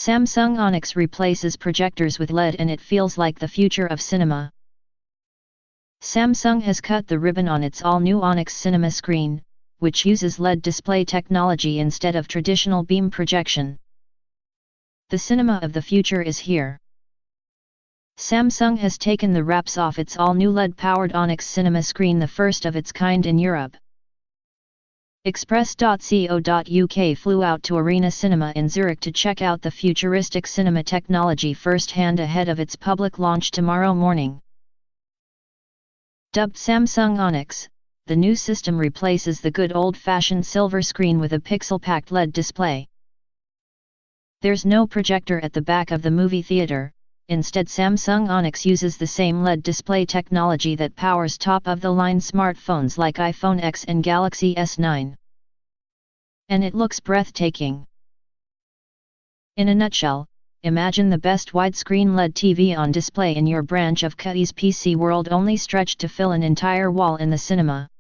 Samsung ONYX replaces projectors with LED and it feels like the future of cinema. Samsung has cut the ribbon on its all-new ONYX cinema screen, which uses LED display technology instead of traditional beam projection. The cinema of the future is here. Samsung has taken the wraps off its all-new LED-powered ONYX cinema screen, the first of its kind in Europe. Express.co.uk flew out to Arena Cinema in Zurich to check out the futuristic cinema technology firsthand ahead of its public launch tomorrow morning. Dubbed Samsung ONYX, the new system replaces the good old-fashioned silver screen with a pixel-packed LED display. There's no projector at the back of the movie theater. Instead, Samsung ONYX uses the same LED display technology that powers top-of-the-line smartphones like iPhone X and Galaxy S9. And it looks breathtaking. In a nutshell, imagine the best widescreen LED TV on display in your branch of Cutty's PC world, only stretched to fill an entire wall in the cinema.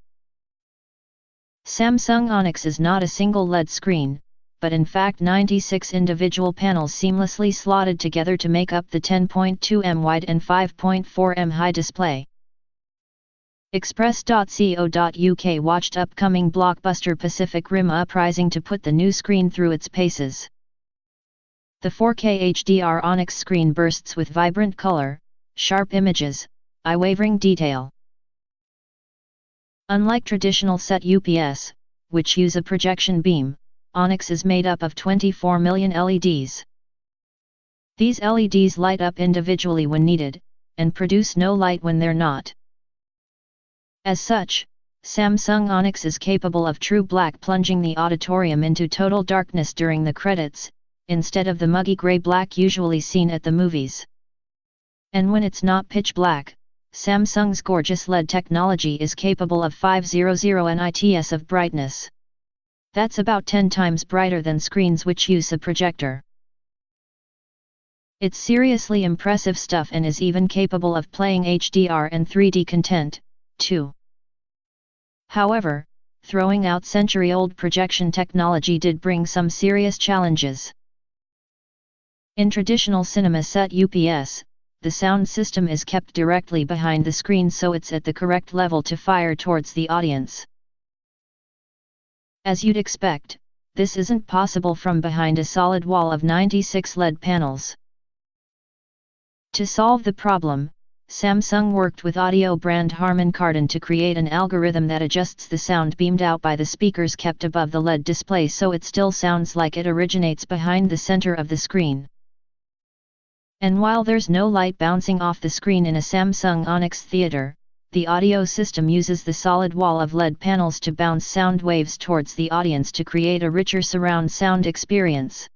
Samsung ONYX is not a single LED screen, but in fact 96 individual panels seamlessly slotted together to make up the 10.2 wide and 5.4 high display. Express.co.uk watched upcoming blockbuster Pacific Rim Uprising to put the new screen through its paces. The 4K HDR ONYX screen bursts with vibrant color, sharp images, eye-wavering detail. Unlike traditional set UPS, which use a projection beam, ONYX is made up of 24 million LEDs. These LEDs light up individually when needed, and produce no light when they're not. As such, Samsung ONYX is capable of true black, plunging the auditorium into total darkness during the credits, instead of the muggy gray-black usually seen at the movies. And when it's not pitch black, Samsung's gorgeous LED technology is capable of 500 nits of brightness. That's about 10 times brighter than screens which use a projector. It's seriously impressive stuff and is even capable of playing HDR and 3D content, too. However, throwing out century-old projection technology did bring some serious challenges. In traditional cinema set UPS, the sound system is kept directly behind the screen so it's at the correct level to fire towards the audience. As you'd expect, this isn't possible from behind a solid wall of 96 LED panels. To solve the problem, Samsung worked with audio brand Harman Kardon to create an algorithm that adjusts the sound beamed out by the speakers kept above the LED display so it still sounds like it originates behind the center of the screen. And while there's no light bouncing off the screen in a Samsung ONYX theater, the audio system uses the solid wall of LED panels to bounce sound waves towards the audience to create a richer surround sound experience.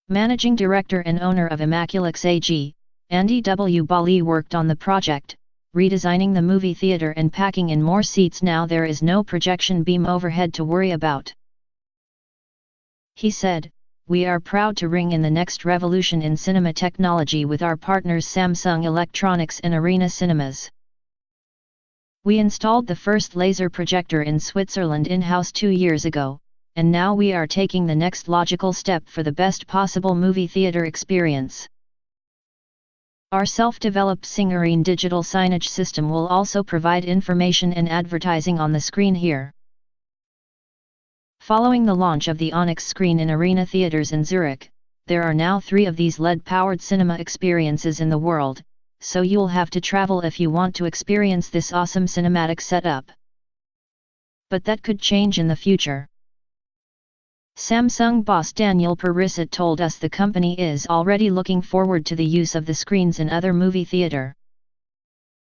Managing director and owner of Immaculix AG, Andy W. Bali worked on the project, redesigning the movie theater and packing in more seats. Now there is no projection beam overhead to worry about. He said, "We are proud to ring in the next revolution in cinema technology with our partners Samsung Electronics and Arena Cinemas. We installed the first laser projector in Switzerland in-house 2 years ago, and now we are taking the next logical step for the best possible movie theater experience. Our self-developed Singarine digital signage system will also provide information and advertising on the screen here." Following the launch of the ONYX screen in Arena theaters in Zurich, there are now 3 of these LED-powered cinema experiences in the world, so you'll have to travel if you want to experience this awesome cinematic setup. But that could change in the future. Samsung boss Daniel Perisset told us the company is already looking forward to the use of the screens in other movie theater.